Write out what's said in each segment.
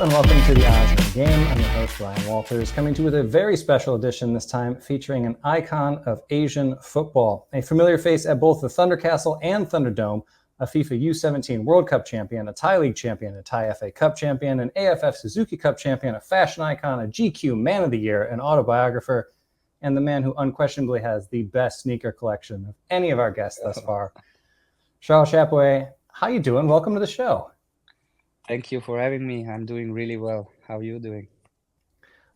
and welcome to the Aussie Game. I'm your host, Ryan Walters, coming to you with a very special edition this time featuring an icon of Asian football, a familiar face at both the Thunder Castle and Thunderdome, a FIFA U17 World Cup champion, a Thai League champion, a Thai FA Cup champion, an AFF Suzuki Cup champion, a fashion icon, a GQ Man of the Year, an autobiographer, and the man who unquestionably has the best sneaker collection of any of our guests thus far. Charyl Chappuis, how you doing? Welcome to the show. Thank you for having me. I'm doing really well. How are you doing?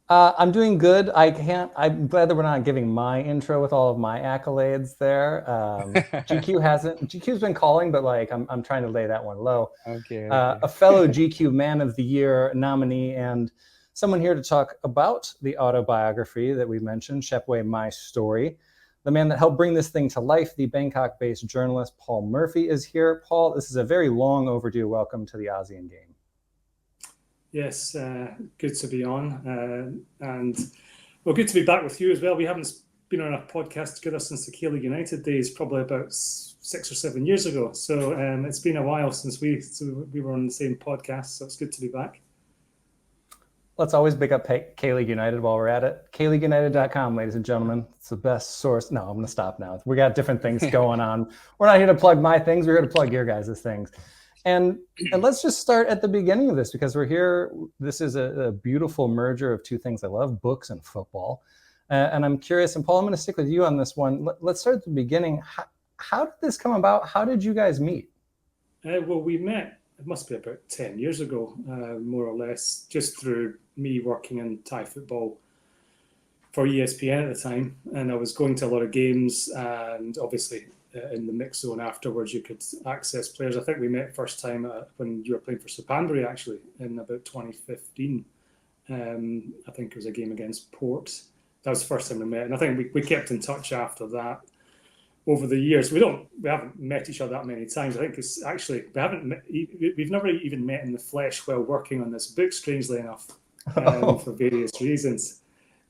I'm doing good. I'm glad that we're not giving my intro with all of my accolades there. GQ's been calling, but I'm trying to lay that one low. Okay. A fellow GQ Man of the Year nominee and someone here to talk about the autobiography that we mentioned, Chappuis, My Story. The man that helped bring this thing to life, the Bangkok-based journalist Paul Murphy, is here. Paul, this is a very long overdue welcome to the ASEAN Game. Yes, good to be on. And well, good to be back with you as well. We haven't been on a podcast together since the K-League United days, probably about 6 or 7 years ago. So it's been a while since we were on the same podcast, so it's good to be back. Let's always big up K-League United while we're at it. KLeagueUnited.com, ladies and gentlemen. It's the best source. No, I'm going to stop now. We got different things going on. We're not here to plug my things. We're here to plug your guys' things. And let's just start at the beginning of this because we're here. This is a beautiful merger of two things I love, books and football. And I'm curious, and Paul, I'm going to stick with you on this one. Let's start at the beginning. How did this come about? How did you guys meet? Well, we met, it must be about 10 years ago, more or less, just through me working in Thai football for ESPN at the time. And I was going to a lot of games, and obviously in the mix zone afterwards, you could access players. I think we met first time when you were playing for Supandry, actually, in about 2015. I think it was a game against Port. That was the first time we met. And I think we kept in touch after that. Over the years, we haven't met each other that many times. I think it's actually we've never even met in the flesh while working on this book, strangely enough, for various reasons.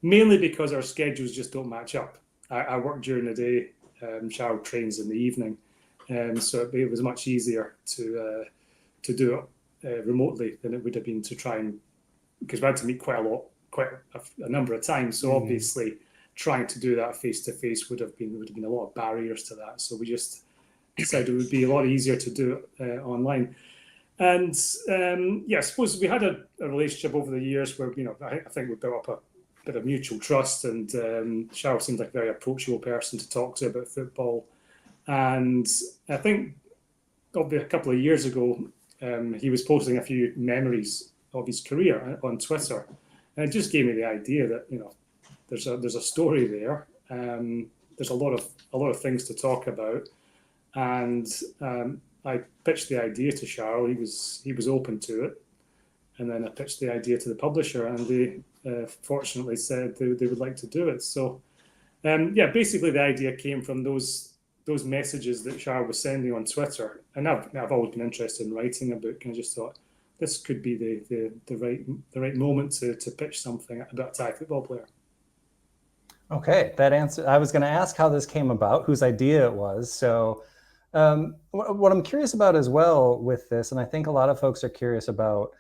Mainly because our schedules just don't match up. I work during the day, Charyl trains in the evening, so it was much easier to do it remotely than it would have been to try and, because we had to meet quite a number of times. So obviously, trying to do that face to face would have been a lot of barriers to that. So we just decided it would be a lot easier to do it online. And I suppose we had a relationship over the years where I think we built up a bit of mutual trust. And Charyl seemed like a very approachable person to talk to about football. And I think probably a couple of years ago, he was posting a few memories of his career on Twitter, and it just gave me the idea that there's a story there. There's a lot of things to talk about, and I pitched the idea to Charyl. He was open to it, and then I pitched the idea to the publisher, and they fortunately said they would like to do it. So basically the idea came from those messages that Charyl was sending on Twitter, and I've always been interested in writing a book, and I just thought this could be the right moment to pitch something about a Thai football player. Okay, that answer. I was going to ask how this came about, whose idea it was. So what I'm curious about as well with this, and I think a lot of folks are curious about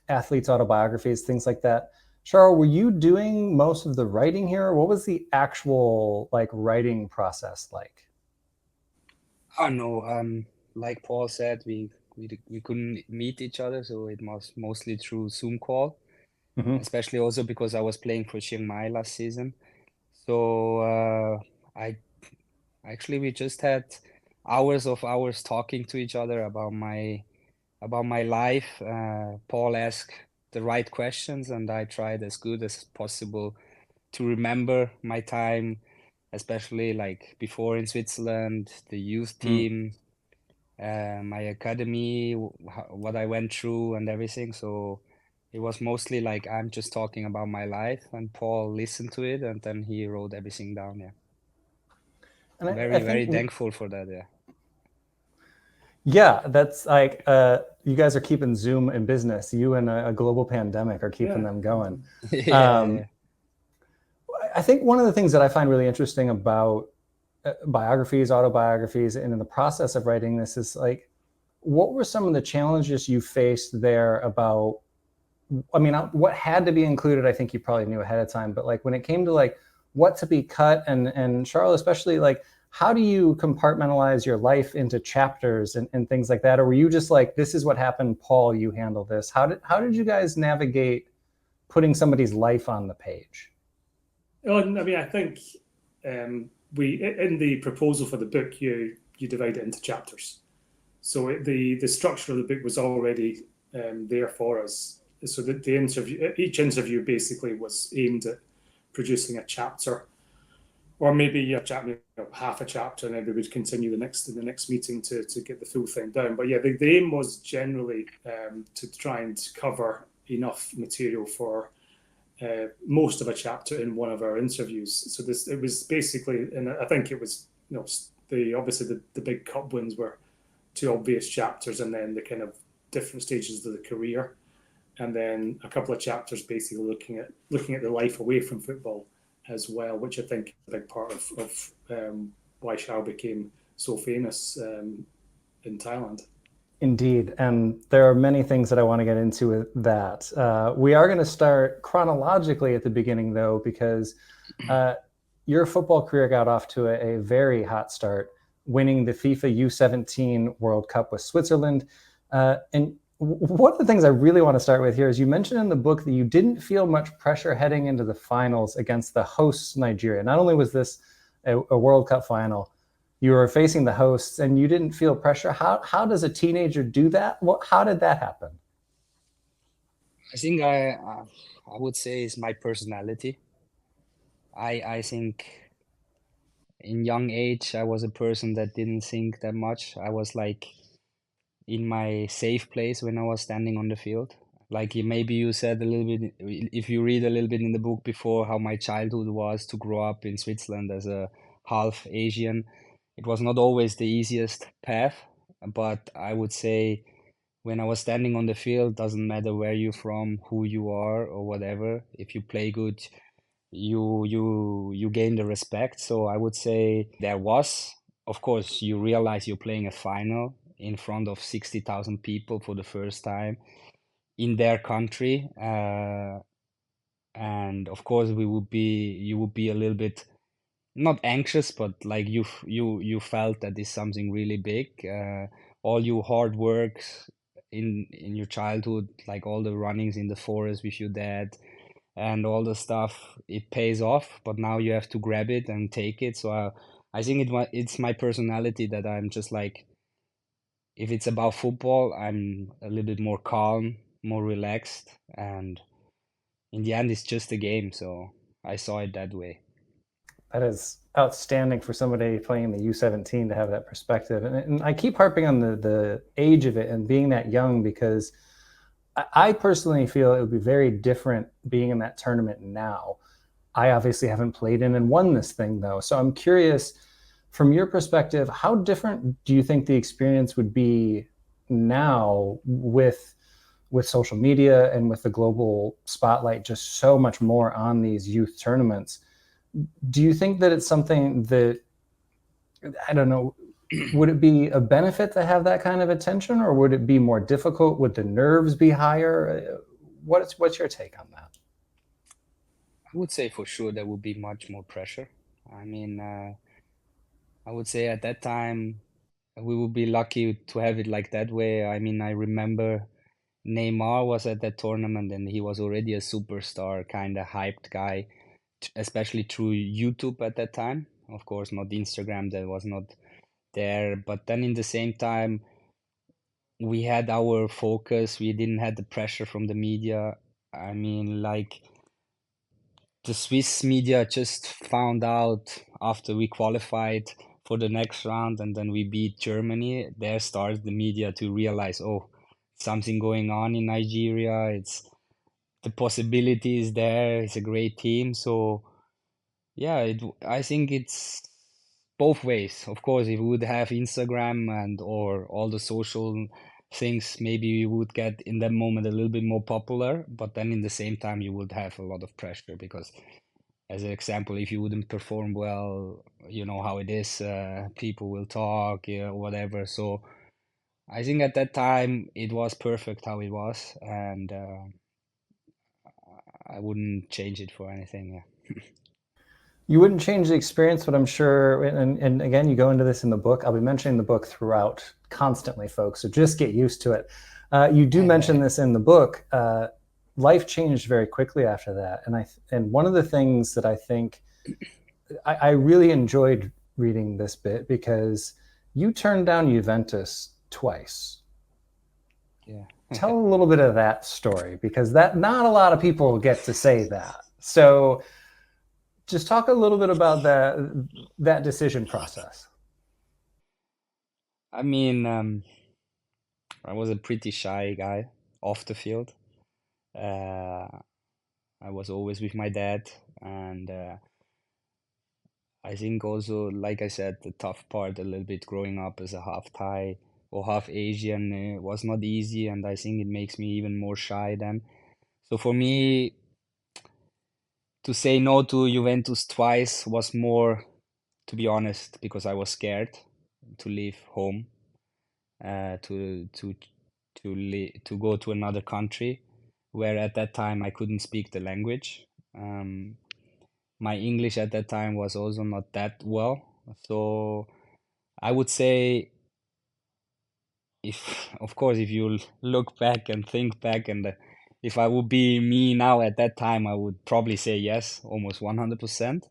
athletes' autobiographies, things like that. Charyl, were you doing most of the writing here? What was the actual writing process like? Oh no, like Paul said, we couldn't meet each other, so it was mostly through Zoom call. Especially also because I was playing for Chiang Mai last season. So we just had hours talking to each other about my life. Paul asked the right questions, and I tried as good as possible to remember my time, especially before in Switzerland, the youth team, my academy, what I went through and everything. So it was mostly I'm just talking about my life, and Paul listened to it, and then he wrote everything down. Yeah, and very thankful for that. Yeah. Yeah, that's you guys are keeping Zoom in business. You and a global pandemic are keeping them going. Yeah. I think one of the things that I find really interesting about biographies, autobiographies, and in the process of writing this is what were some of the challenges you faced there about I mean, what had to be included, I think you probably knew ahead of time, but like when it came to like what to be cut and Charlotte, especially, like, how do you compartmentalize your life into chapters and things like that? Or were you just like, this is what happened, Paul, you handle this? How did you guys navigate putting somebody's life on the page? Oh, I mean, I think we in the proposal for the book, you divide it into chapters. So the structure of the book was already there for us. So that each interview basically was aimed at producing a chapter, or maybe a chapter, half a chapter, and then we would continue in the next meeting to get the full thing down. But yeah, the aim was generally to try and cover enough material for most of a chapter in one of our interviews. So it was basically, and I think it was, obviously the big cup wins were two obvious chapters, and then the kind of different stages of the career, and then a couple of chapters basically looking at the life away from football as well, which I think is a big part of why Charyl became so famous in Thailand. Indeed. And there are many things that I want to get into with that. We are going to start chronologically at the beginning, though, because your football career got off to a very hot start, winning the FIFA U17 World Cup with Switzerland. And one of the things I really want to start with here is you mentioned in the book that you didn't feel much pressure heading into the finals against the hosts, Nigeria. Not only was this a World Cup final, you were facing the hosts and you didn't feel pressure. How does a teenager do that? How did that happen? I think I would say it's my personality. I think in young age I was a person that didn't think that much. I was like in my safe place when I was standing on the field. Like maybe you said a little bit, if you read a little bit in the book before, how my childhood was to grow up in Switzerland as a half Asian. It was not always the easiest path, but I would say when I was standing on the field, doesn't matter where you're from, who you are, or whatever. If you play good, you gain the respect. So I would say there was, of course, you realize you're playing a final in front of 60,000 people for the first time in their country, and of course you would be a little bit not anxious, but like you felt that is something really big. All your hard work in your childhood, like all the runnings in the forest with your dad and all the stuff, it pays off. But now you have to grab it and take it. So I think it's my personality that I'm just like, if it's about football, I'm a little bit more calm, more relaxed, and in the end, it's just a game. So I saw it that way. That is outstanding for somebody playing the U17 to have that perspective. And I keep harping on the age of it and being that young, because I personally feel it would be very different being in that tournament now. I obviously haven't played in and won this thing, though. So I'm curious, from your perspective, how different do you think the experience would be now with social media and with the global spotlight just so much more on these youth tournaments? Do you think that it's something that, I don't know, would it be a benefit to have that kind of attention, or would it be more difficult? Would the nerves be higher? What's your take on that? I would say for sure there would be much more pressure. I mean, I would say at that time we would be lucky to have it like that way. I mean, I remember Neymar was at that tournament and he was already a superstar, kind of hyped guy, especially through YouTube at that time. Of course, not Instagram, that was not there. But then in the same time, we had our focus. We didn't have the pressure from the media. I mean, like the Swiss media just found out after we qualified for the next round and then we beat Germany. There started the media to realize, oh, something going on in Nigeria. It's the possibility is there. It's a great team. So yeah, I think it's both ways. Of course, if we would have Instagram and or all the social things, maybe we would get in that moment a little bit more popular, but then in the same time you would have a lot of pressure because, as an example, if you wouldn't perform well, you know how it is, people will talk, yeah, whatever. So I think at that time it was perfect how it was, and I wouldn't change it for anything. Yeah. You wouldn't change the experience, but I'm sure, and again, you go into this in the book. I'll be mentioning the book throughout constantly, folks, so just get used to it. You do mention this in the book. Life changed very quickly after that, and one of the things that I think I really enjoyed reading this bit because you turned down Juventus twice. Yeah. Tell a little bit of that story, because that not a lot of people get to say that. So just talk a little bit about that decision process. I mean, I was a pretty shy guy off the field. I was always with my dad, and I think also, like I said, the tough part a little bit growing up as a half Thai or half Asian was not easy, and I think it makes me even more shy then. So for me, to say no to Juventus twice was more, to be honest, because I was scared to leave home, to go to another country, where at that time I couldn't speak the language. My English at that time was also not that well, so I would say, of course, if you look back and think back, and if I would be me now at that time, I would probably say yes, almost 100%.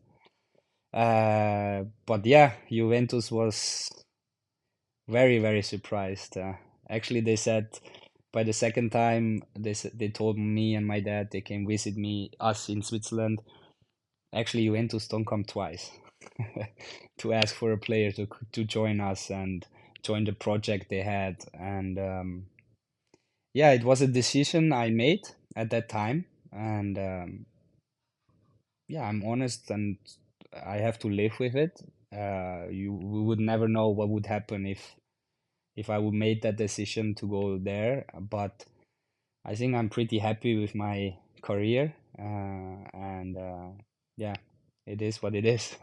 But yeah, Juventus was very, very surprised. Actually, they said by the second time, they told me and my dad they came visit us in Switzerland. Actually, Juventus don't come twice to ask for a player to join us and join the project they had. And yeah, it was a decision I made at that time. And yeah, I'm honest, and I have to live with it. We would never know what would happen if I would make that decision to go there. But I think I'm pretty happy with my career, and yeah, it is what it is.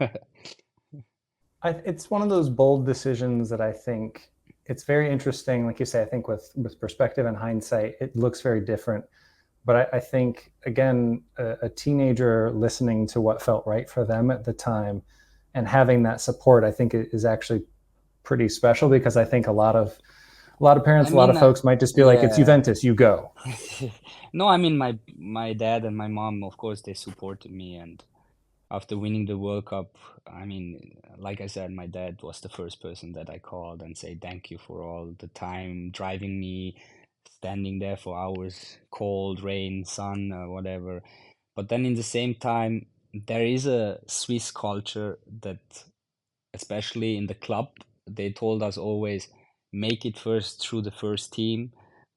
It's one of those bold decisions that I think it's very interesting. Like you say, I think with perspective and hindsight, it looks very different. But I think, again, a teenager listening to what felt right for them at the time and having that support, I think is actually pretty special, because I think a lot of parents, a lot of folks might just be like, it's Juventus, you go. No, I mean, my dad and my mom, of course, they supported me. And after winning the World Cup, I mean, like I said, my dad was the first person that I called and say thank you for all the time driving me, standing there for hours, cold, rain, sun, whatever. But then in the same time, there is a Swiss culture that, especially in the club, they told us always make it first through the first team,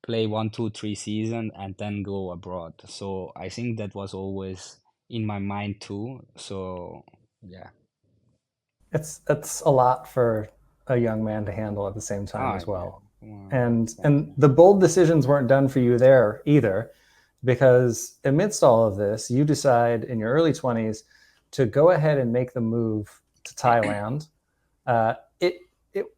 play 1, 2, 3 season, and then go abroad. So I think that was always in my mind too. So yeah, It's a lot for a young man to handle at the same time as well. Yeah. And the bold decisions weren't done for you there either, because amidst all of this, you decide in your early 20s to go ahead and make the move to Thailand.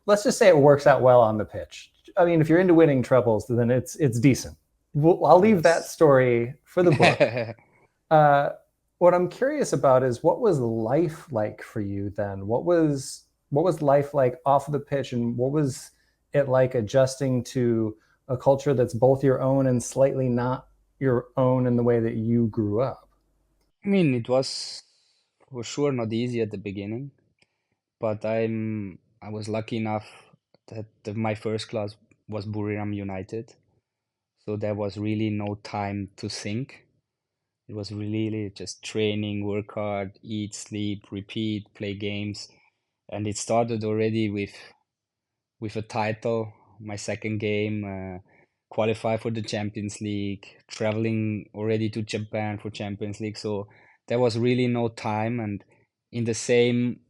Let's just say it works out well on the pitch. I mean, if you're into winning trebles, then it's decent. I'll leave that story for the book. What I'm curious about is, what was life like for you then? What was life like off the pitch, and what was it like adjusting to a culture that's both your own and slightly not your own in the way that you grew up? I mean, it was for sure not easy at the beginning, but I was lucky enough that my first class was Buriram United, so there was really no time to think. It was really just training, work hard, eat, sleep, repeat, play games. And it started already with a title, my second game, qualify for the Champions League, traveling already to Japan for Champions League. So there was really no time. And in the same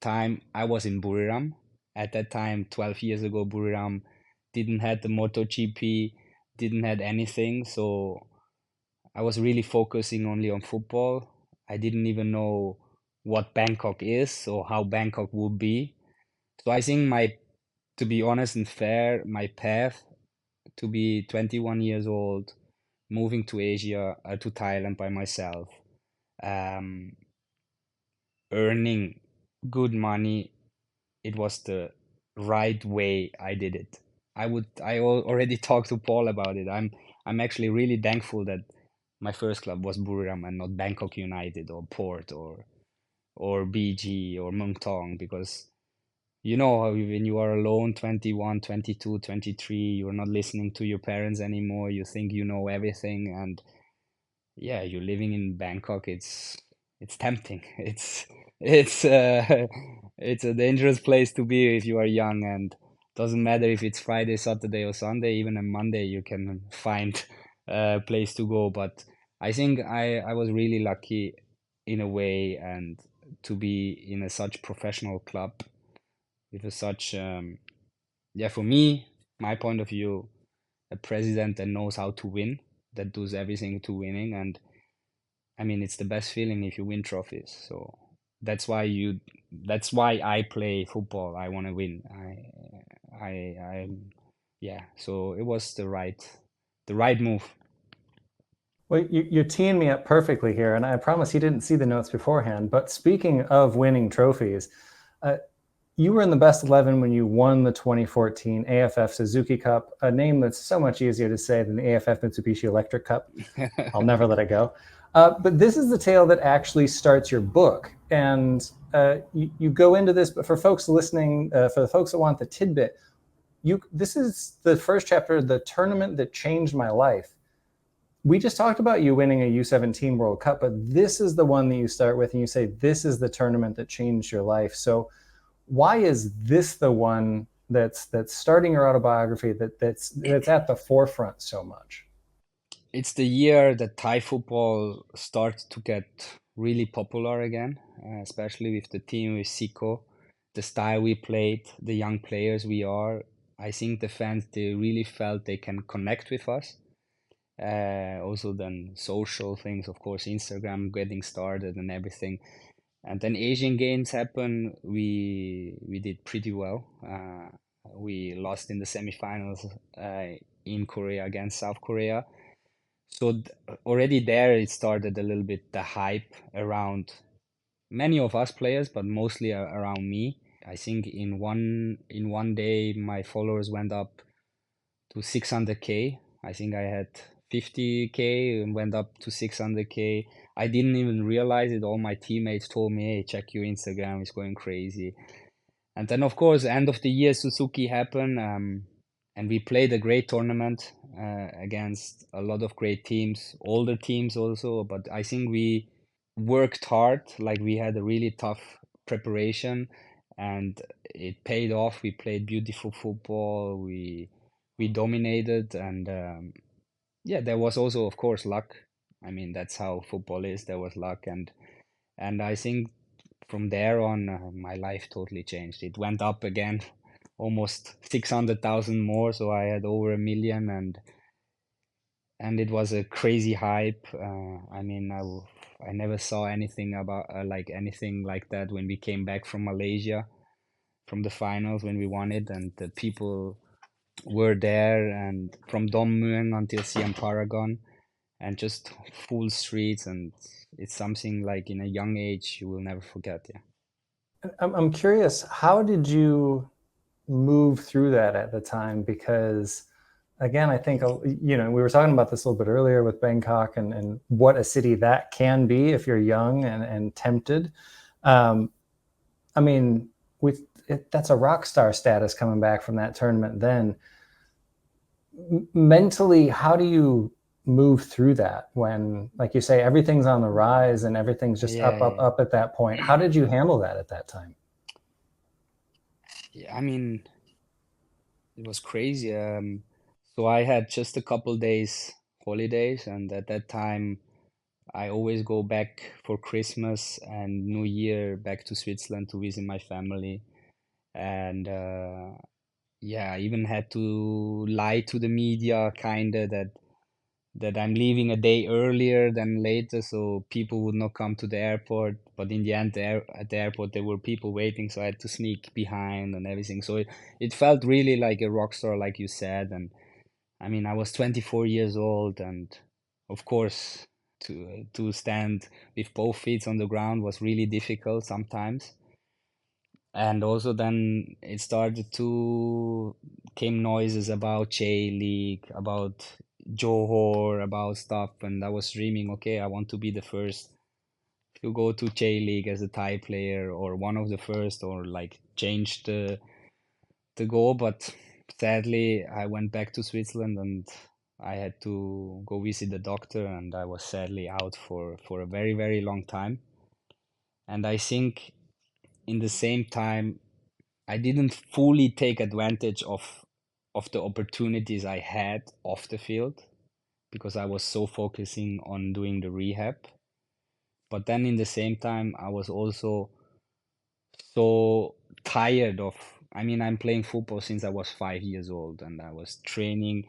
time, I was in Buriram. At that time, 12 years ago, Buriram didn't have the MotoGP, didn't have anything. So I was really focusing only on football. I didn't even know what Bangkok is or how Bangkok would be. So I think to be honest and fair, my path to be 21 years old, moving to Asia, to Thailand by myself, earning good money, it was the right way I did it. Already talked to Paul about it. I'm actually really thankful that my first club was Buriram and not Bangkok United or Port or BG or Muang Thong, because you know when you are alone, 21, 22, 23, you're not listening to your parents anymore. You think you know everything, and yeah, you're living in Bangkok. It's tempting. It's it's a dangerous place to be if you are young, and doesn't matter if it's Friday, Saturday, or Sunday. Even on Monday, you can find a place to go. But I think I was really lucky in a way, and to be in such professional club with such yeah, for me, my point of view, a president that knows how to win, that does everything to winning. And I mean, it's the best feeling if you win trophies. So that's why I play football. I want to win. Yeah. So it was the right move. Well, you're teeing me up perfectly here, and I promise you didn't see the notes beforehand. But speaking of winning trophies, you were in the best 11 when you won the 2014 AFF Suzuki Cup, a name that's so much easier to say than the AFF Mitsubishi Electric Cup. I'll never let it go. But this is the tale that actually starts your book. And you go into this, but for folks listening, for the folks that want the tidbit, this is the first chapter, the tournament that changed my life. We just talked about you winning a U17 World Cup, but this is the one that you start with and you say, this is the tournament that changed your life. So why is this the one that's starting your autobiography, that's at the forefront so much? It's the year that Thai football starts to get really popular again, especially with the team with Siko, the style we played, the young players we are. I think the fans, they really felt they can connect with us. Also then social things, of course, Instagram getting started and everything. And then Asian Games happen. We did pretty well. We lost in the semifinals in Korea against South Korea. So already there it started a little bit the hype around many of us players, but mostly around me. I think in one day my followers went up to 600K. I think I had 50K and went up to 600K. I didn't even realize it. All my teammates told me, hey, check your Instagram, it's going crazy. And then, of course, end of the year, Suzuki happened, and we played a great tournament against a lot of great teams, older teams also. But I think we worked hard, like we had a really tough preparation, and it paid off. We played beautiful football. We dominated, and yeah, there was also, of course, luck. I mean, that's how football is. There was luck, and I think from there on, my life totally changed. It went up again, almost 600,000 more. So I had over 1 million, and it was a crazy hype. I mean, I never saw anything about like anything like that when we came back from Malaysia, from the finals when we won it, and the people were there, and from Dom Mueang until Siam Paragon, and just full streets, and it's something like in a young age you will never forget. Yeah. I'm curious, how did you move through that at the time? Because again, I think, we were talking about this a little bit earlier with Bangkok and what a city that can be if you're young and tempted. I mean, that's a rock star status coming back from that tournament. Then mentally, how do you move through that when, like you say, everything's on the rise and everything's just up at that point? How did you handle that at that time? Yeah, I mean, it was crazy. So I had just a couple days holidays, and at that time I always go back for Christmas and New Year back to Switzerland to visit my family. And yeah, I even had to lie to the media kinda that I'm leaving a day earlier than later, so people would not come to the airport. But in the end, at the airport, there were people waiting, so I had to sneak behind and everything. So it felt really like a rock star, like you said. And I mean, I was 24 years old, and of course, to stand with both feet on the ground was really difficult sometimes. And also then it started to came noises about J-League, about Johor, about stuff, and I was dreaming, okay, I want to be the first to go to J-League as a Thai player, or one of the first, or like change the goal. But sadly, I went back to Switzerland and I had to go visit the doctor, and I was sadly out for a very, very long time. And I think in the same time, I didn't fully take advantage of the opportunities I had off the field because I was so focusing on doing the rehab. But then in the same time, I was also so tired of, I mean, I'm playing football since I was 5 years old, and I was training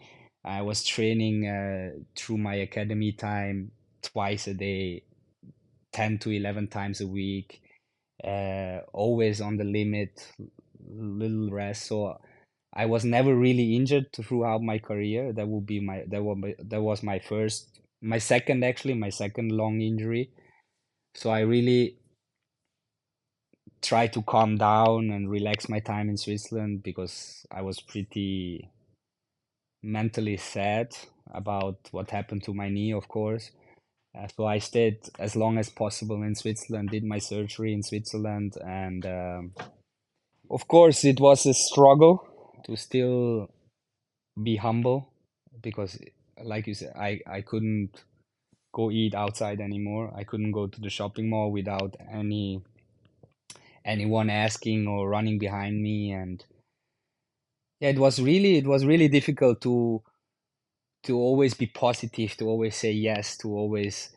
through my academy time twice a day, 10 to 11 times a week, always on the limit, little rest. So I was never really injured throughout my career. That was my second long injury. So I really try to calm down and relax my time in Switzerland because I was pretty mentally sad about what happened to my knee, of course. So I stayed as long as possible in Switzerland, did my surgery in Switzerland, and of course it was a struggle to still be humble because, like you said, I couldn't go eat outside anymore. I couldn't go to the shopping mall without anyone asking or running behind me, and yeah, it was really difficult to always be positive, to always say yes, to always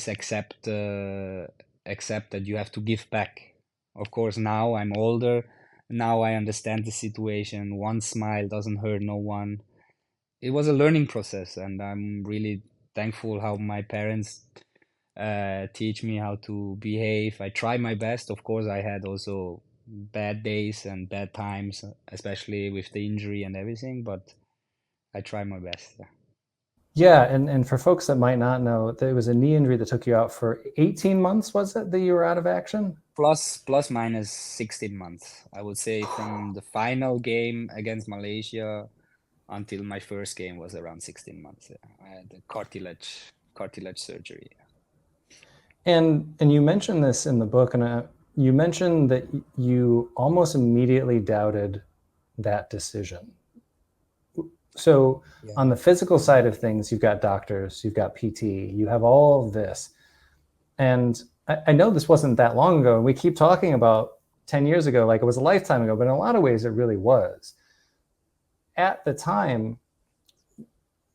accept that you have to give back. Of course, now I'm older. Now I understand the situation. One smile doesn't hurt no one. It was a learning process, and I'm really thankful how my parents teach me how to behave. I try my best. Of course, I had also bad days and bad times, especially with the injury and everything, but I try my best. Yeah. Yeah, and for folks that might not know, there was a knee injury that took you out for 18 months, was it, that you were out of action? Plus minus 16 months. I would say from the final game against Malaysia until my first game was around 16 months. Yeah. I had a cartilage surgery. And you mentioned this in the book, and you mentioned that you almost immediately doubted that decision. So Yeah. on the physical side of things, you've got doctors, you've got PT, you have all of this. And I know this wasn't that long ago, and we keep talking about 10 years ago like it was a lifetime ago, but in a lot of ways it really was. At the time,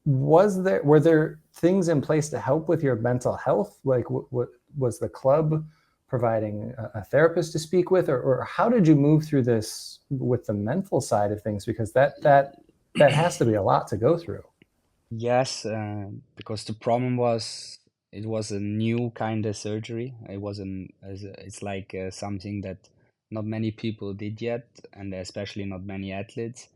were there things in place to help with your mental health? Like, what was the club providing a therapist to speak with, or how did you move through this with the mental side of things? Because that has to be a lot to go through. Yes, because the problem was it was a new kind of surgery. It's like something that not many people did yet, and especially not many athletes.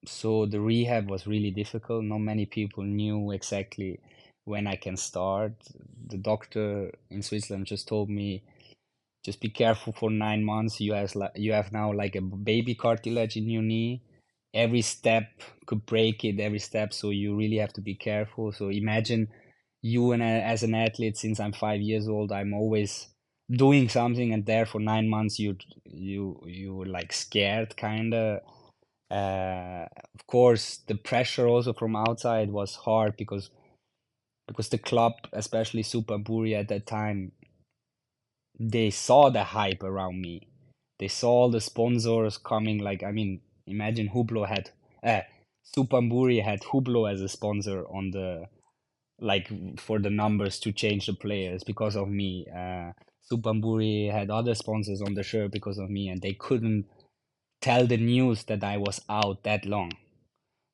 So the rehab was really difficult. Not many people knew exactly when I can start. The doctor in Switzerland just told me, just be careful for 9 months. You have now like a baby cartilage in your knee. Every step could break it, every step. So you really have to be careful. So imagine you as an athlete, since I'm 5 years old, I'm always doing something, and there for 9 months you were like scared kind of. Of course, the pressure also from outside was hard because the club, especially Super Buri at that time, they saw the hype around me. They saw all the sponsors coming. Like, I mean, imagine Hublot had Super Buri had Hublot as a sponsor on the, like, for the numbers to change the players because of me. Super Buri had other sponsors on the shirt because of me, and they couldn't tell the news that I was out that long.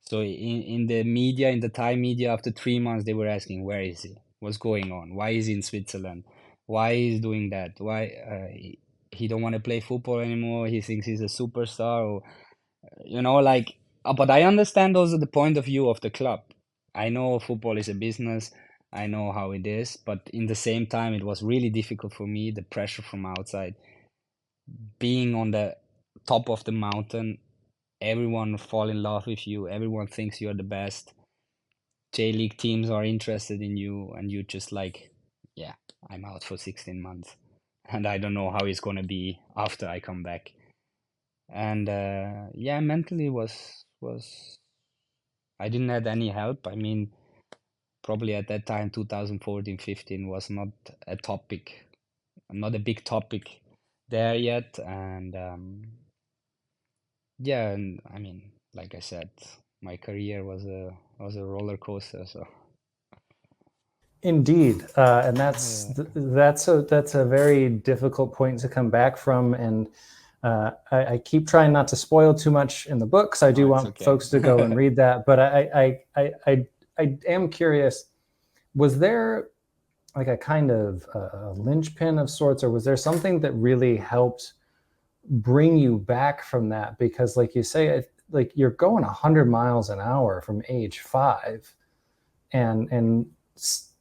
So in the media, in the Thai media, after 3 months, they were asking, where is he? What's going on? Why is he in Switzerland? Why is he doing that? Why he don't want to play football anymore? He thinks he's a superstar, or like But I understand also the point of view of the club. I know football is a business. I know how it is, but in the same time, it was really difficult for me, the pressure from outside, being on the top of the mountain. Everyone fall in love with you. Everyone thinks you're the best. J-League teams are interested in you, and you just like, yeah, I'm out for 16 months, and I don't know how it's gonna be after I come back. And yeah, mentally was I didn't have any help. I mean, probably at that time, 2014-15 was not a topic, not a big topic there yet. And yeah, and I mean, like I said, my career was a roller coaster. So Indeed, and that's a very difficult point to come back from, and I keep trying not to spoil too much in the book, because I do want folks to go and read that. But I am curious: was there like a kind of a linchpin of sorts, or was there something that really helped bring you back from that? Because, like you say, like you're going 100 miles an hour from age 5, and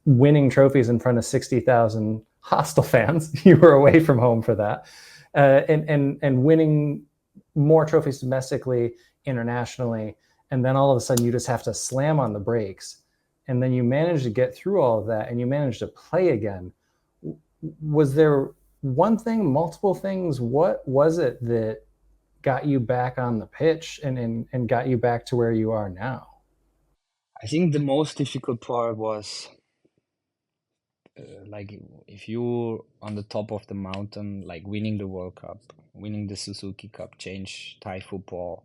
winning trophies in front of 60,000 hostile fans. You were away from home for that, and winning more trophies domestically, internationally, and then all of a sudden you just have to slam on the brakes, and then you manage to get through all of that, and you manage to play again. Was there one thing, multiple things? What was it that got you back on the pitch and got you back to where you are now? I think the most difficult part was like if you're on the top of the mountain, like winning the World Cup, winning the Suzuki Cup, change Thai football.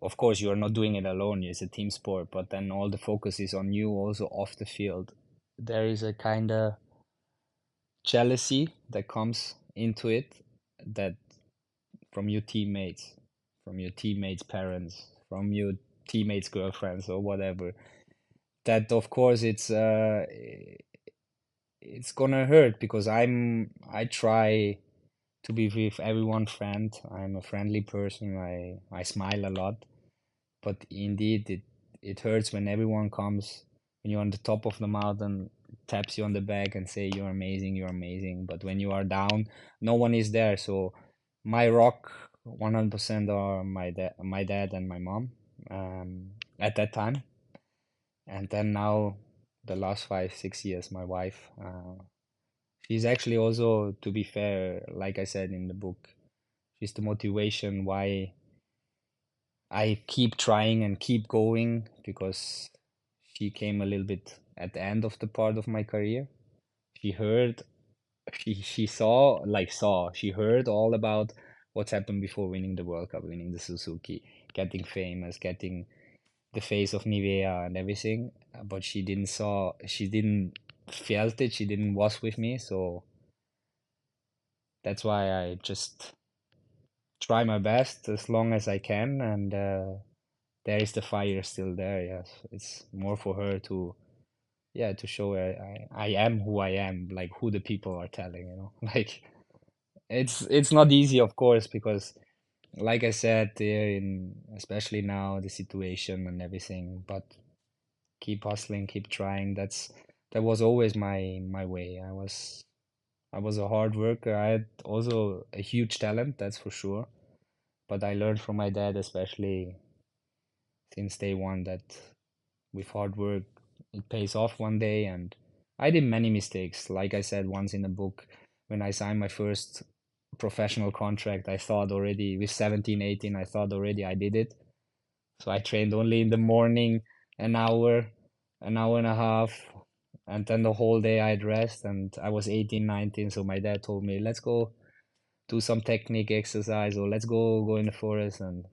Of course, you are not doing it alone. It's a team sport, but then all the focus is on you also off the field. There is a kind of jealousy that comes into it, that from your teammates, parents, from your teammates' girlfriends or whatever. That of course it's gonna hurt, because I try to be with everyone friend. I'm a friendly person. I smile a lot, but indeed it hurts when everyone comes, when you're on the top of the mountain, taps you on the back and say you're amazing, you're amazing. But when you are down, no one is there. So my rock 100% are my dad and my mom, at that time. And then now the last 5-6 years, my wife. She's actually also, to be fair, like I said in the book, she's the motivation why I keep trying and keep going, because she came a little bit at the end of the part of my career. She heard, she she heard all about what's happened before winning the World Cup, winning the Suzuki, getting famous, getting the face of Nivea and everything, but she didn't felt it, she didn't was with me, so that's why I just try my best as long as I can, and there is the fire still there. Yes, it's more for her to, yeah, to show I am who I am, like who the people are telling, like it's not easy, of course, because like I said, in especially now the situation and everything, but keep hustling, keep trying. That was always my way. I was a hard worker. I had also a huge talent, that's for sure. But I learned from my dad, especially since day one, that with hard work, it pays off one day. And I did many mistakes. Like I said once in the book, when I signed my first professional contract, I thought already with 17, 18, I thought already I did it. So I trained only in the morning, an hour, an hour and a half, and then the whole day I'd rest. And I was 18, 19, so my dad told me, let's go do some technique exercise, or let's go in the forest. And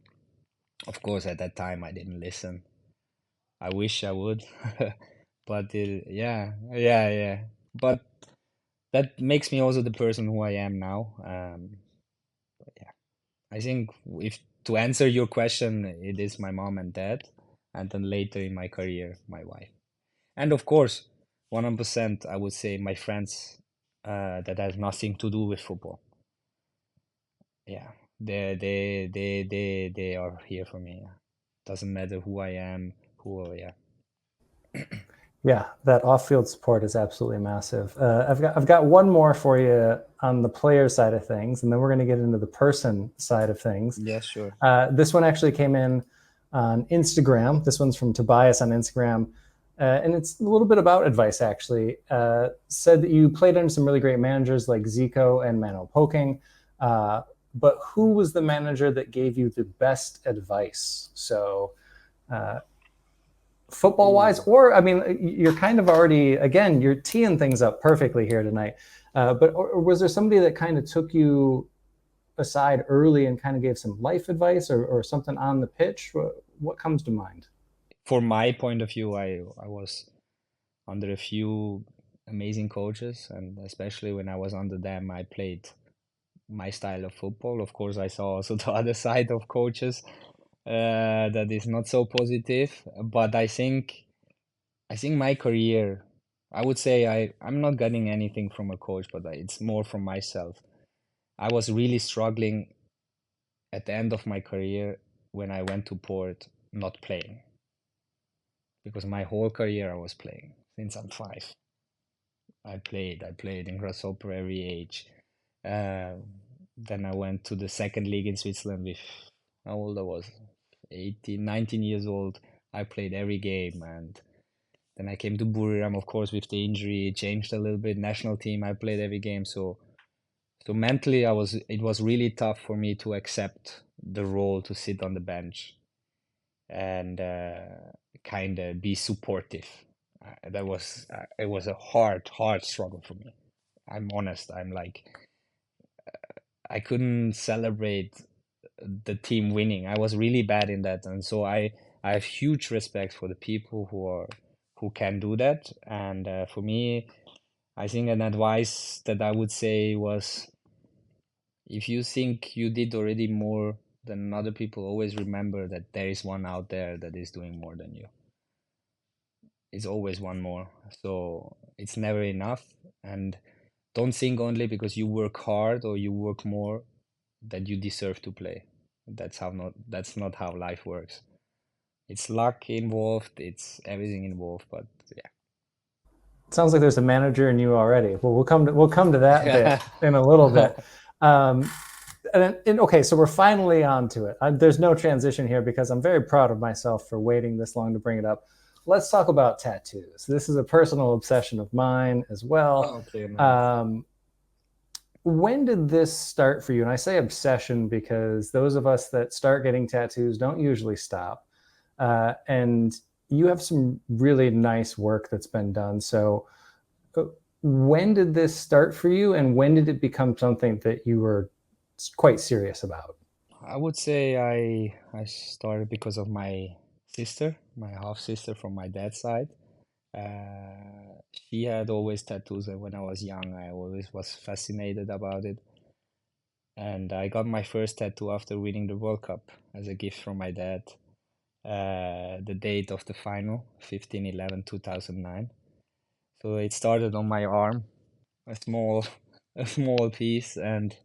of course, at that time, I didn't listen. I wish I would, but yeah. But that makes me also the person who I am now. Yeah, I think if to answer your question, it is my mom and dad, and then later in my career, my wife, and of course, 100%, I would say my friends, that has nothing to do with football. Yeah, they are here for me. Yeah. Doesn't matter who I am, yeah. Yeah, that off-field support is absolutely massive. I've got one more for you on the player side of things, and then we're going to get into the person side of things. Yeah, sure. This one actually came in on Instagram. This one's from Tobias on Instagram, and it's a little bit about advice, actually. Said that you played under some really great managers like Zico and Manuel Poking, but who was the manager that gave you the best advice? So football-wise, or, I mean, you're kind of already, again, you're teeing things up perfectly here tonight. But or was there somebody that kind of took you aside early and kind of gave some life advice or something on the pitch? What comes to mind? For my point of view, I was under a few amazing coaches, and especially when I was under them, I played my style of football. Of course, I saw also the other side of coaches that is not so positive, but I think my career, I would say I'm not getting anything from a coach, but it's more from myself. I was really struggling at the end of my career when I went to Port not playing, because my whole career I was playing since I'm 5. I played in Grasshopper every age. Then I went to the second league in Switzerland with, how old I was, 18, 19 years old. I played every game, and then I came to Buriram, of course, with the injury. It changed a little bit. National team, I played every game. So mentally, it was really tough for me to accept the role to sit on the bench and kind of be supportive. It was a hard struggle for me. I'm honest. I'm like, I couldn't celebrate the team winning. I was really bad in that, and so I have huge respect for the people who can do that. And for me, I think an advice that I would say was, if you think you did already more than other people, always remember that there is one out there that is doing more than you. It's always one more, so it's never enough. And don't think only because you work hard or you work more that you deserve to play. That's not how life works. It's luck involved, it's everything involved, but yeah. It sounds like there's a manager in you already. Well, we'll come to that bit in a little bit. Okay, so we're finally on to it. There's no transition here because I'm very proud of myself for waiting this long to bring it up. Let's talk about tattoos. This is a personal obsession of mine as well. Okay, nice. When did this start for you? And I say obsession because those of us that start getting tattoos don't usually stop. And you have some really nice work that's been done. So when did this start for you, and when did it become something that you were quite serious about? I would say I started because of my sister, my half sister from my dad's side. She had always tattoos, and when I was young, I always was fascinated about it. And I got my first tattoo after winning the World Cup as a gift from my dad. The date of the final, 15/11/2009. So it started on my arm, a small piece, and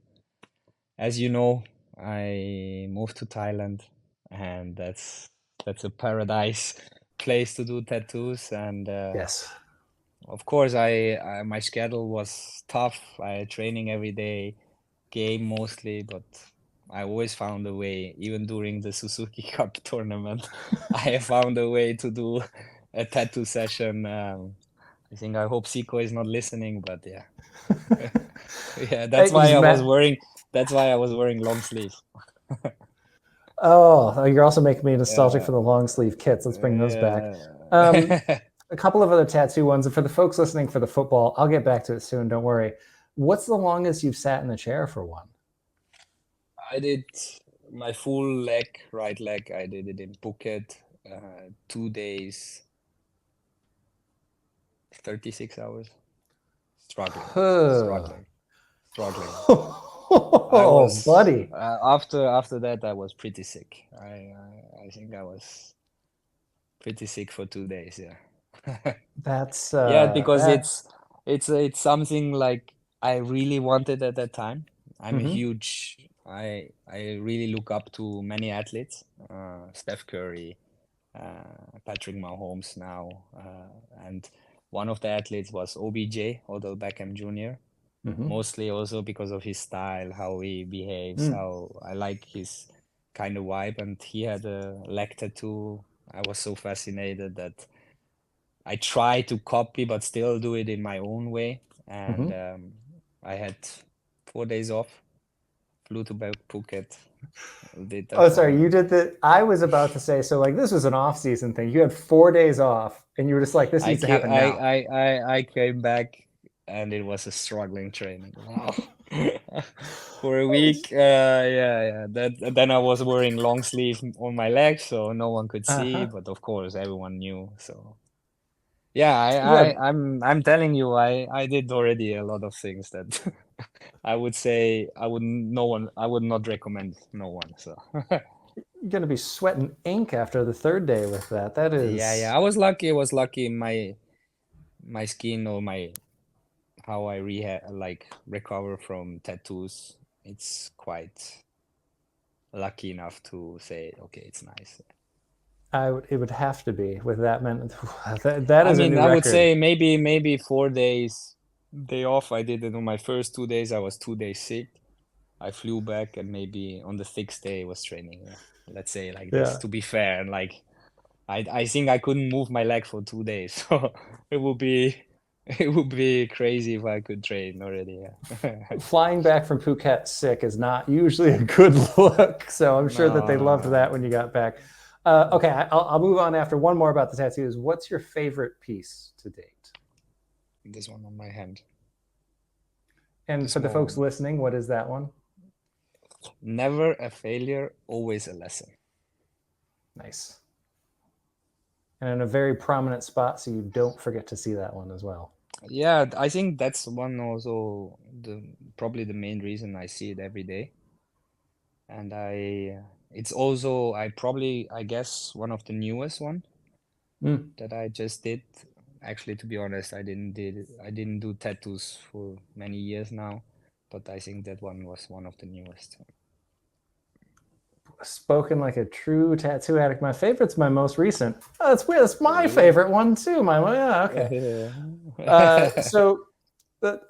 as you know, I moved to Thailand, and that's a paradise place to do tattoos. And Yes. of course, my schedule was tough. I had training every day, game mostly, but I always found a way, even during the Suzuki Cup tournament. I found a way to do a tattoo session. I hope Zico is not listening, but yeah. Yeah, that's why I was wearing long sleeves. Oh, you're also making me nostalgic for the long sleeve kits. Let's bring those back. A couple of other tattoo ones. And for the folks listening for the football, I'll get back to it soon. Don't worry. What's the longest you've sat in the chair for one? I did my full leg, right leg. I did it in Phuket, 2 days, 36 hours. Struggling. Oh, buddy. After that, I was pretty sick. I think I was pretty sick for 2 days. Yeah. That's yeah, because it's something like I really wanted at that time. I'm a huge I really look up to many athletes, Steph Curry, Patrick Mahomes now, and one of the athletes was OBJ, Odell Beckham Jr. Mostly also because of his style, how he behaves, how I like his kind of vibe, and he had a leg tattoo. I was so fascinated that I try to copy, but still do it in my own way. And I had 4 days off, flew to Phuket, did that Oh, for sorry, you did the. I was about to say, so like this was an off-season thing. You had 4 days off, and you were just like, this needs to happen now. I came back and it was a struggling training. Wow. For a week, yeah. Then I was wearing long sleeve on my legs, so no one could see, but of course everyone knew. So yeah, Yeah, I'm telling you, I did already a lot of things that I would say I would not recommend no one. So you're gonna be sweating ink after the third day with that. That yeah, is. I was lucky. I was lucky. My skin or my how I recover from tattoos. It's quite lucky enough to say, okay, it's nice. It would have to be with that man. That I is a mean, new I would record. say maybe 4 days day off. I did it on my first 2 days. I was 2 days sick. I flew back and maybe on the sixth day was training. Yeah. Let's say like this Yeah. to be fair. And like I think I couldn't move my leg for 2 days. So it would be crazy if I could train already. Yeah. Flying back from Phuket sick is not usually a good look. So I'm sure that they loved that when you No. got back. Okay, I'll move on after one more about the tattoos. What's your favorite piece to date? This one on my hand. And The for the small folks one. listening, what is that one? Never a failure, always a lesson. Nice. And in a very prominent spot, so you don't forget to see that one as well. Yeah, I think that's one also probably the main reason I see it every day. And it's also I guess one of the newest one that I just did. Actually, to be honest, I didn't do tattoos for many years now, but I think that one was one of the newest. Spoken like a true tattoo addict. My favorite's my most recent. Oh, that's weird. That's my favorite one too. Yeah, okay. So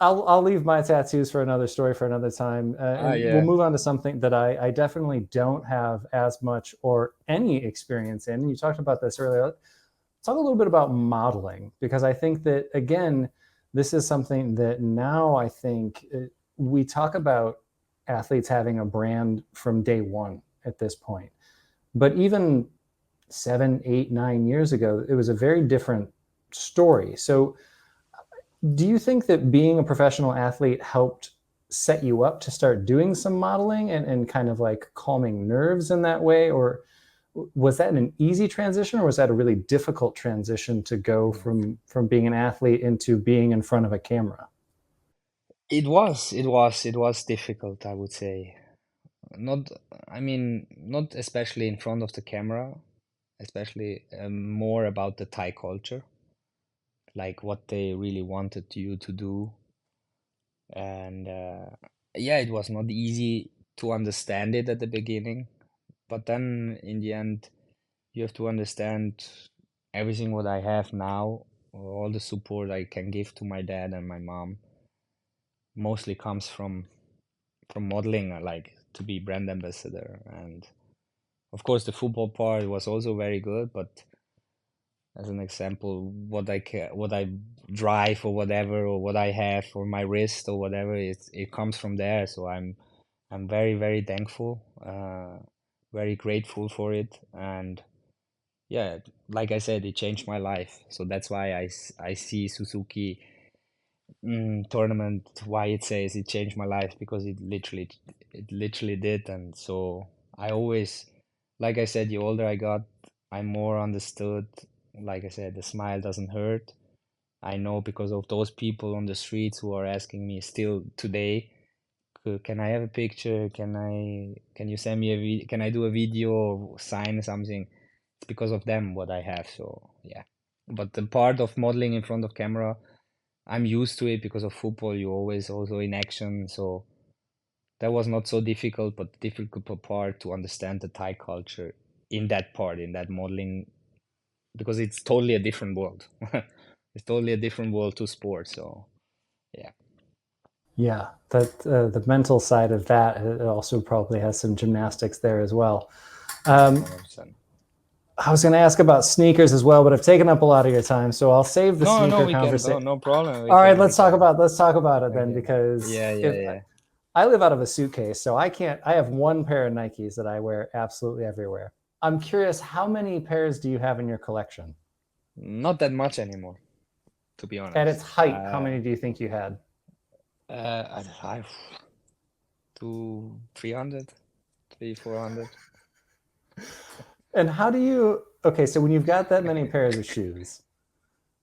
I'll leave my tattoos for another story for another time, and we'll move on to something that I definitely don't have as much or any experience in. You talked about this earlier. Let's talk a little bit about modeling, because I think that again, this is something that now I think we talk about athletes having a brand from day one at this point. But even 7, 8, 9 years ago, it was a very different story. So do you think that being a professional athlete helped set you up to start doing some modeling and kind of like calming nerves in that way? Or was that an easy transition, or was that a really difficult transition to go from being an athlete into being in front of a camera? It was difficult, I would say. Not especially in front of the camera, especially more about the Thai culture, like what they really wanted you to do. And yeah, it was not easy to understand it at the beginning, but then in the end, you have to understand everything what I have now, all the support I can give to my dad and my mom mostly comes from modeling, like to be brand ambassador. And of course, the football part was also very good, but as an example, what I drive or whatever, or what I have or my wrist or whatever, it comes from there. So I'm very, very thankful, very grateful for it. And yeah, like I said, it changed my life. So that's why I see Suzuki tournament, why it says it changed my life, because it literally did. And so I always, like I said, the older I got, I more understood. Like I said, the smile doesn't hurt. I know because of those people on the streets who are asking me still today, can I have a picture? Can you send me can I do a video or sign something? It's because of them what I have. So yeah. But the part of modeling in front of camera, I'm used to it because of football. You're always also in action, so that was not so difficult, but the difficult part to understand the Thai culture in that part, in that modeling, because it's totally a different world. It's totally a different world to sport. So, yeah. Yeah, that the mental side of that, it also probably has some gymnastics there as well. 100%. I was going to ask about sneakers as well, but I've taken up a lot of your time, so I'll save the sneaker we can. conversation. No problem. All right, let's talk about it then, Okay. because Yeah. I live out of a suitcase, so I can't. I have one pair of Nikes that I wear absolutely everywhere. I'm curious, how many pairs do you have in your collection? Not that much anymore, to be honest. At its height, how many do you think you had? I 300, 400. And how do you? Okay, so when you've got that many pairs of shoes,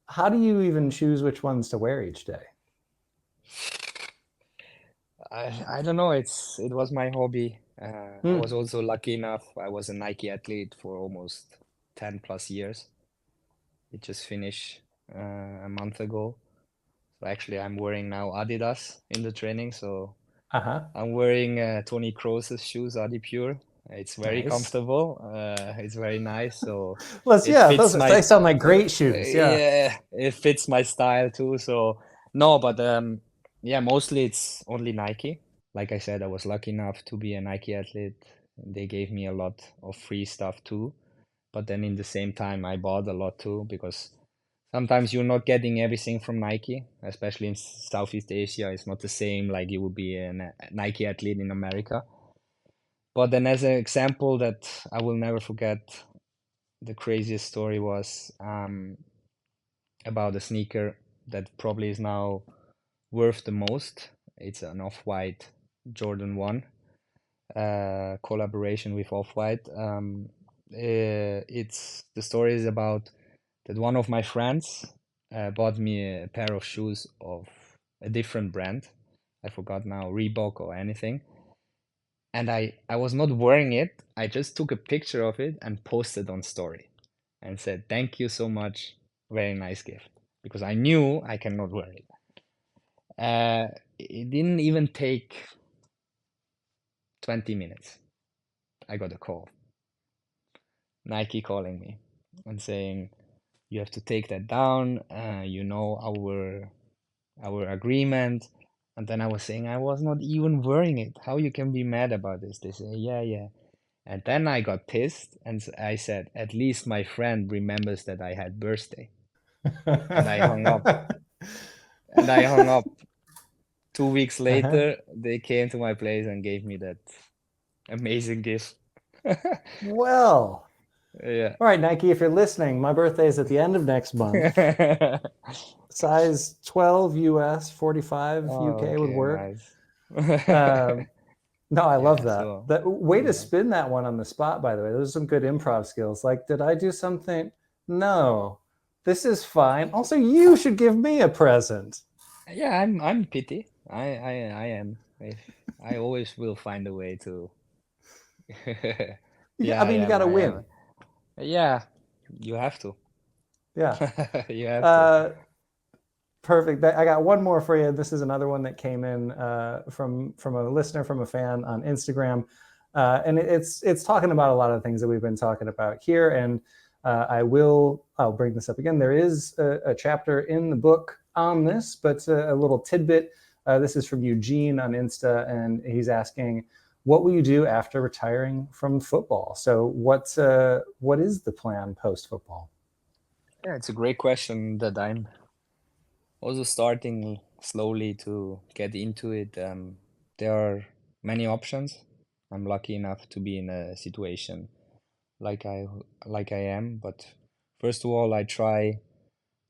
how do you even choose which ones to wear each day? I don't know. It was my hobby. I was also lucky enough. I was a Nike athlete for almost 10 plus years. It just finished a month ago. So actually, I'm wearing now Adidas in the training. So I'm wearing Tony Kroos's shoes, Adi Pure. It's very comfortable. It's very nice. So they sound like great shoes. Yeah, it fits my style too. So no, but yeah, mostly it's only Nike. Like I said, I was lucky enough to be a Nike athlete. They gave me a lot of free stuff too. But then in the same time, I bought a lot too, because sometimes you're not getting everything from Nike, especially in Southeast Asia. It's not the same like you would be a Nike athlete in America. But then as an example that I will never forget, the craziest story was about a sneaker that probably is now worth the most. It's an Off-White Jordan 1 collaboration with Off-White. The story is about that one of my friends bought me a pair of shoes of a different brand. I forgot now, Reebok or anything. And I was not wearing it. I just took a picture of it and posted on story and said, "Thank you so much. Very nice gift." Because I knew I cannot wear it. It didn't even take 20 minutes. I got a call. Nike calling me and saying, "You have to take that down. You know our agreement." And then I was saying I was not even wearing it. How you can be mad about this? They say, yeah. And then I got pissed and I said, "At least my friend remembers that I had birthday." And I hung up. 2 weeks later, they came to my place and gave me that amazing gift. Well, yeah. All right, Nike, if you're listening, my birthday is at the end of next month. Size 12 US, 45 UK would work. Nice. No, I love that. So, That way to spin that one on the spot, by the way. Those are some good improv skills. Like, did I do something? No, this is fine. Also, you should give me a present. Yeah, I'm pity. I am. I always will find a way to. I mean, you got to win. Yeah, you have to. Yeah. You have to. Perfect. I got one more for you. This is another one that came in from a listener, from a fan on Instagram, and it's talking about a lot of things that we've been talking about here. And I'll bring this up again. There is a chapter in the book on this, but a little tidbit. This is from Eugene on Insta, and he's asking, "What will you do after retiring from football?" So what is the plan post football? Yeah, it's a great question that I'm also starting slowly to get into it. There are many options. I'm lucky enough to be in a situation like I am, but first of all, I try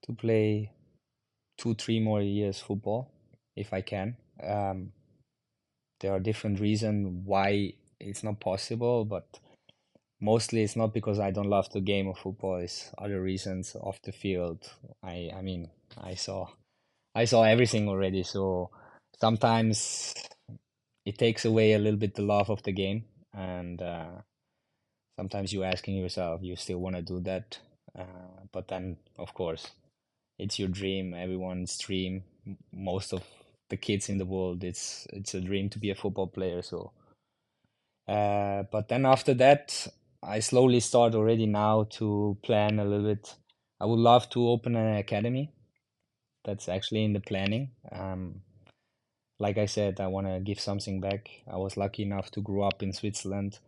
to play 2-3 more years football if I can. There are different reasons why it's not possible, but mostly it's not because I don't love the game of football. It's other reasons off the field. I mean, I saw everything already, so sometimes it takes away a little bit the love of the game, and sometimes you're asking yourself, you still want to do that, but then of course it's your dream, everyone's dream. Most of the kids in the world. It's a dream to be a football player. So, but then after that, I slowly start already now to plan a little bit. I would love to open an academy. That's actually in the planning. Like I said, I want to give something back. I was lucky enough to grow up in Switzerland,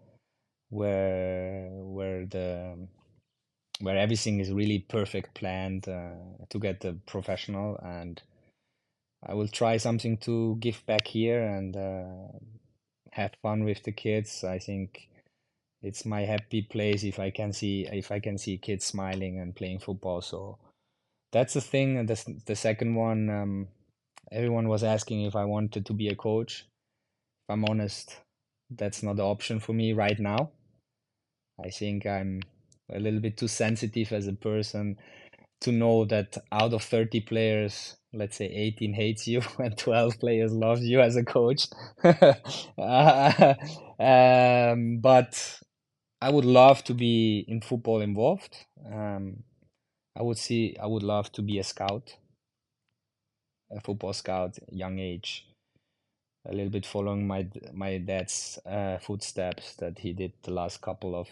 where everything is really perfect planned to get the professional, and I will try something to give back here and have fun with the kids. I think it's my happy place if I can see kids smiling and playing football. So that's the thing. And the second one, everyone was asking if I wanted to be a coach. If I'm honest, that's not the option for me right now. I think I'm a little bit too sensitive as a person to know that out of 30 players, let's say 18 hates you and 12 players love you as a coach. But I would love to be in football involved. I would love to be a scout, a football scout, young age, a little bit following my dad's footsteps that he did the last couple of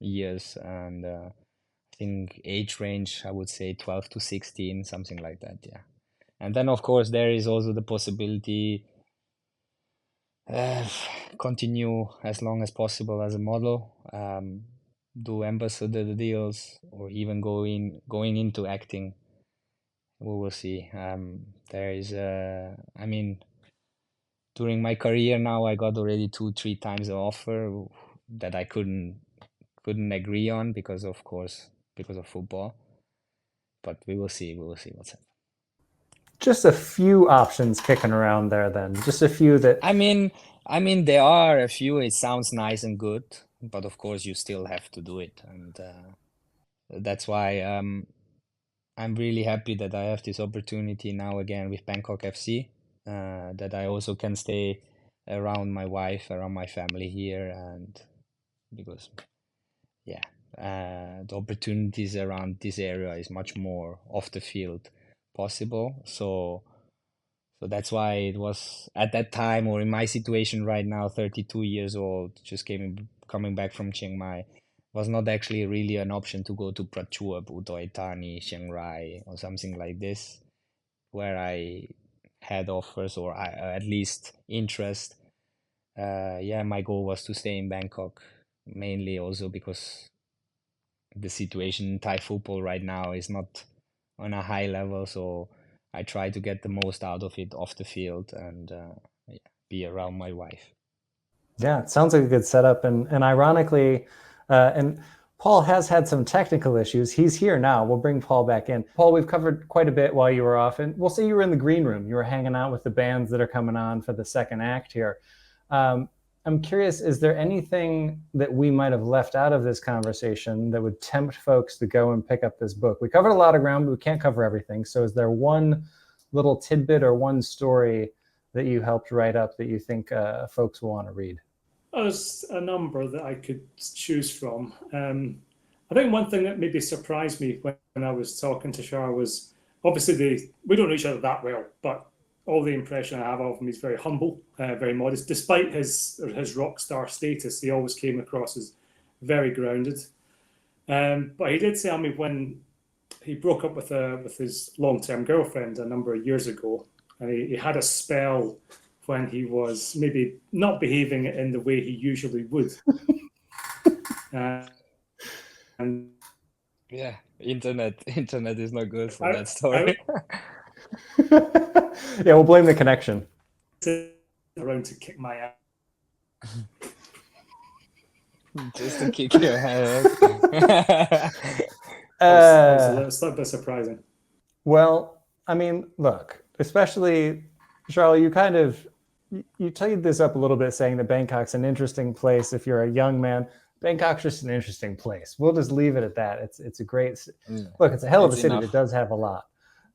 years, and I think age range, I would say 12 to 16, something like that, yeah. And then of course there is also the possibility continue as long as possible as a model, do ambassador deals, or even going into acting. We will see. There is I mean, during my career now, I got already 2-3 times an offer that I couldn't agree on because of football. But we will see what's happening. Just a few options kicking around there then. Just a few that I mean there are a few. It sounds nice and good, but of course you still have to do it, and that's why I'm really happy that I have this opportunity now again with Bangkok FC, that I also can stay around my wife, around my family here, and because yeah, the opportunities around this area is much more off the field possible. So that's why it was at that time, or in my situation right now, 32 years old, just coming back from Chiang Mai, was not actually really an option to go to Prachuap, Uthai Thani, Chiang Rai, or something like this, where I had offers or at least interest. Yeah, my goal was to stay in Bangkok, mainly also because the situation in Thai football right now is not on a high level, so I try to get the most out of it off the field and be around my wife. Yeah, it sounds like a good setup. And ironically, and Paul has had some technical issues. He's here now. We'll bring Paul back in. Paul, we've covered quite a bit while you were off, and we'll say you were in the green room. You were hanging out with the bands that are coming on for the second act here. I'm curious, is there anything that we might have left out of this conversation that would tempt folks to go and pick up this book? We covered a lot of ground, but we can't cover everything. So is there one little tidbit or one story that you helped write up that you think folks will want to read? There's a number that I could choose from. I think one thing that maybe surprised me when I was talking to Char was, obviously we don't know each other that well, but all the impression I have of him, he's very humble, very modest. Despite his rock star status, he always came across as very grounded. But he did tell me when he broke up with his long-term girlfriend a number of years ago, and he had a spell when he was maybe not behaving in the way he usually would. And yeah, internet is not good for that story. Yeah, we'll blame the connection. Around to kick my ass. Just to kick your head. That was a little bit surprising. Well, I mean, look, especially Charles, you tied this up a little bit, saying that Bangkok's an interesting place if you're a young man. Bangkok's just an interesting place. We'll just leave it at that. It's a great look. It's a hell of a city that does have a lot.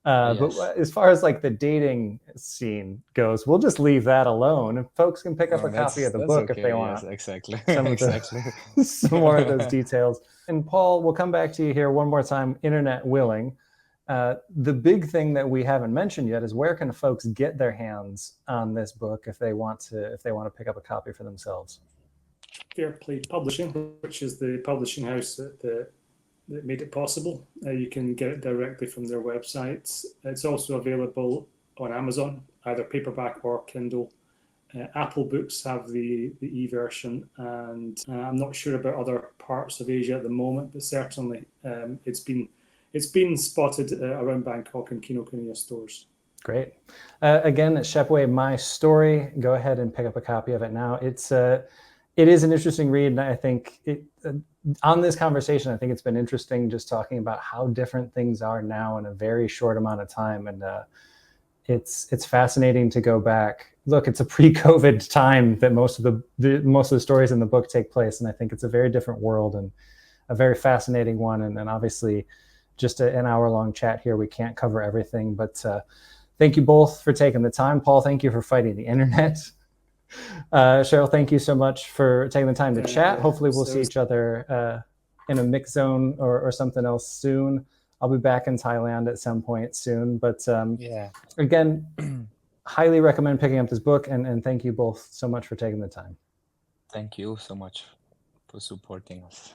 Yes. But as far as like the dating scene goes, we'll just leave that alone. And folks can pick up a copy of the book if they want. Yes, exactly. Some more of those details. And Paul, we'll come back to you here one more time, internet willing. The big thing that we haven't mentioned yet is where can folks get their hands on this book if they want to pick up a copy for themselves? Fair Play Publishing, which is the publishing house that made it possible. You can get it directly from their websites. It's also available on Amazon, either paperback or Kindle. Apple Books have the e-version, and I'm not sure about other parts of Asia at the moment, but certainly it's been spotted around Bangkok and Kinokuniya stores. Great. Again, Chappuis, My Story. Go ahead and pick up a copy of it now. It is an interesting read, and I think on this conversation, I think it's been interesting just talking about how different things are now in a very short amount of time, and it's fascinating to go back. Look, it's a pre-COVID time that most of the stories in the book take place, and I think it's a very different world and a very fascinating one. And obviously, just an hour-long chat here, we can't cover everything, but thank you both for taking the time. Paul, thank you for fighting the internet. Charyl, thank you so much for taking the time to chat. Hopefully we'll see each other in a mix zone or something else soon. I'll be back in Thailand at some point soon. But again, highly recommend picking up this book. And thank you both so much for taking the time. Thank you so much for supporting us.